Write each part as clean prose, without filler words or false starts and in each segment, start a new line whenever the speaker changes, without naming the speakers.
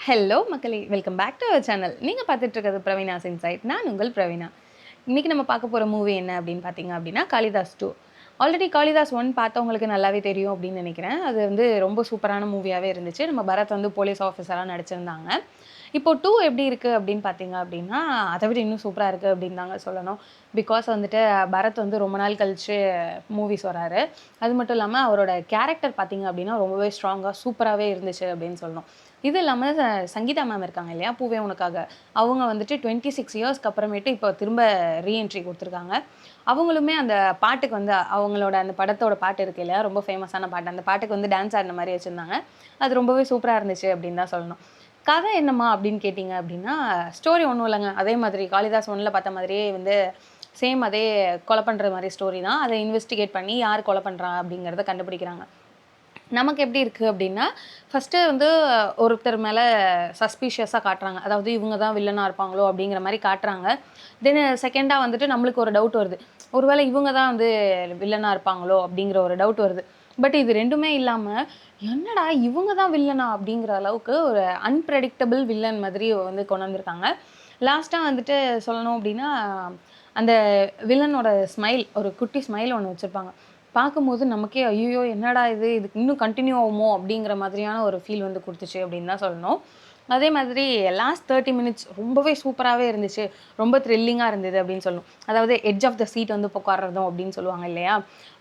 Hello மக்களே, welcome back to our channel. நீங்கள் பார்த்துட்டு இருக்கிறது பிரவீனாஸ் இன்சைட். நான் உங்கள் பிரவீனா. இன்றைக்கி நம்ம பார்க்க போகிற மூவி என்ன அப்படின்னு பார்த்தீங்க அப்படின்னா காளிதாஸ் 2. ஆல்ரெடி காளிதாஸ் 1 பார்த்தவங்களுக்கு நல்லாவே தெரியும் அப்படின்னு நினைக்கிறேன். அது வந்து ரொம்ப சூப்பரான மூவியாகவே இருந்துச்சு. நம்ம பரத் வந்து போலீஸ் ஆஃபீஸராக நடிச்சிருந்தாங்க. இப்போ 2 எப்படி இருக்குது அப்படின்னு பார்த்தீங்க அப்படின்னா, அதை விட இன்னும் சூப்பராக இருக்குது அப்படின்னு தாங்க சொல்லணும். பிகாஸ் வந்துட்டு பரத் வந்து ரொம்ப நாள் கழிச்சு மூவிஸ் வராரு. அது மட்டும் இல்லாமல் அவரோட கேரக்டர் பார்த்தீங்க அப்படின்னா ரொம்பவே ஸ்ட்ராங்காக சூப்பராகவே இருந்துச்சு அப்படின்னு சொல்லணும். இது இல்லாமல் சங்கீதா மேம் இருக்காங்க இல்லையா, பூவே உனக்காக. அவங்க வந்துட்டு 26 இயர்ஸ்க்கு அப்புறமேட்டு இப்போ திரும்ப ரீஎன்ட்ரி கொடுத்துருக்காங்க. அவங்களுமே அந்த பாட்டுக்கு வந்து அவங்களோட அந்த படத்தோட பாட்டு இருக்கு இல்லையா, ரொம்ப ஃபேமஸான பாட்டு. அந்த பாட்டுக்கு வந்து டான்ஸ் ஆடின மாதிரி வச்சுருந்தாங்க. அது ரொம்பவே சூப்பராக இருந்துச்சு அப்படின்னு தான் சொல்லணும். கதை என்னம்மா அப்படின்னு கேட்டிங்க அப்படின்னா, ஸ்டோரி ஒன்றும் இல்லைங்க. அதே மாதிரி காளிதாஸ் 1ல பார்த்த மாதிரியே வந்து சேம் அதே கொலை பண்ணுற மாதிரி ஸ்டோரி தான். அதை இன்வெஸ்டிகேட் பண்ணி யார் கொலை பண்ணுறா அப்படிங்கிறத கண்டுபிடிக்கிறாங்க. நமக்கு எப்படி இருக்குது அப்படின்னா, ஃபஸ்ட்டு வந்து ஒருத்தர் மேலே சஸ்பீஷியஸாக காட்டுறாங்க. அதாவது இவங்க தான் வில்லனாக இருப்பாங்களோ அப்படிங்கிற மாதிரி காட்டுறாங்க. தென் செகண்டாக வந்துட்டு நம்மளுக்கு ஒரு டவுட் வருது. ஒருவேளை இவங்க தான் வந்து வில்லனாக இருப்பாங்களோ அப்படிங்கிற ஒரு டவுட் வருது. பட் இது 2மே இல்லாமல், என்னடா இவங்க தான் வில்லனா அப்படிங்கிற அளவுக்கு ஒரு அன்பிரெடிக்டபிள் வில்லன் மாதிரி வந்து கொண்டு வந்திருக்காங்க. லாஸ்ட்டாக வந்துட்டு சொல்லணும் அப்படின்னா, அந்த வில்லனோட ஸ்மைல், ஒரு குட்டி ஸ்மைல் ஒன்று வச்சுருப்பாங்க. பார்க்கும்போது நமக்கே ஐய்யயோ! என்னடா இது? இதுக்கு இன்னும் கன்டின்யூ ஆகுமோ? அப்படிங்கிற மாதிரியான ஒரு ஃபீல் வந்து குடுத்துச்சு அப்படின்னு தான் சொல்லணும். அதே மாதிரி லாஸ்ட் 30 மினிட்ஸ் ரொம்பவே சூப்பராகவே இருந்துச்சு. ரொம்ப த்ரில்லிங்கா இருந்தது அப்படின்னு சொல்லணும். அதாவது எட்ஜ் ஆஃப் த சீட் வந்து உட்கார்றதும் அப்படின்னு சொல்லுவாங்க இல்லையா?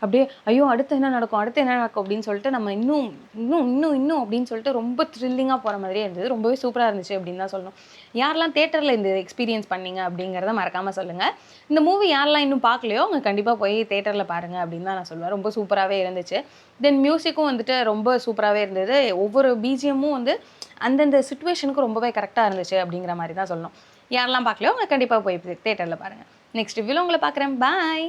அப்படியே ஐயோ! அடுத்து என்ன நடக்கும்? அடுத்து என்ன நடக்கும்? அப்படின்னு சொல்லிட்டு நம்ம இன்னும் இன்னும் இன்னும் இன்னும் அப்படின்னு சொல்லிட்டு ரொம்ப த்ரில்லிங்கா போற மாதிரியே இருந்தது. ரொம்பவே சூப்பரா இருந்துச்சு அப்படின்னு தான் சொல்லணும். யாரெல்லாம் தியேட்டர்ல இந்த எக்ஸ்பீரியன்ஸ் பண்ணீங்க அப்படிங்கிறத மறக்காம சொல்லுங்க. இந்த மூவி யாரெல்லாம் இன்னும் பார்க்கலையோ அவங்க கண்டிப்பா போய் தியேட்டர்ல பாருங்க அப்படின்னு தான் நான் சொல்லுவேன். ரொம்ப சூப்பராகவே இருந்துச்சு. தென் மியூசிக்கும் வந்துட்டு ரொம்ப சூப்பராகவே இருந்தது. ஒவ்வொரு பிஜிஎம்மும் வந்து அந்தந்த சிச்சுவேஷனுக்கு ரொம்பவே கரெக்டாக இருந்துச்சு அப்படிங்கிற மாதிரி தான் சொல்லணும். யாரெல்லாம் பார்க்கலையோ அவங்க கண்டிப்பாக போய் தியேட்டரில் பாருங்கள். நெக்ஸ்ட் ரிவ்யூவில் உங்களை பார்க்குறேன். பாய்.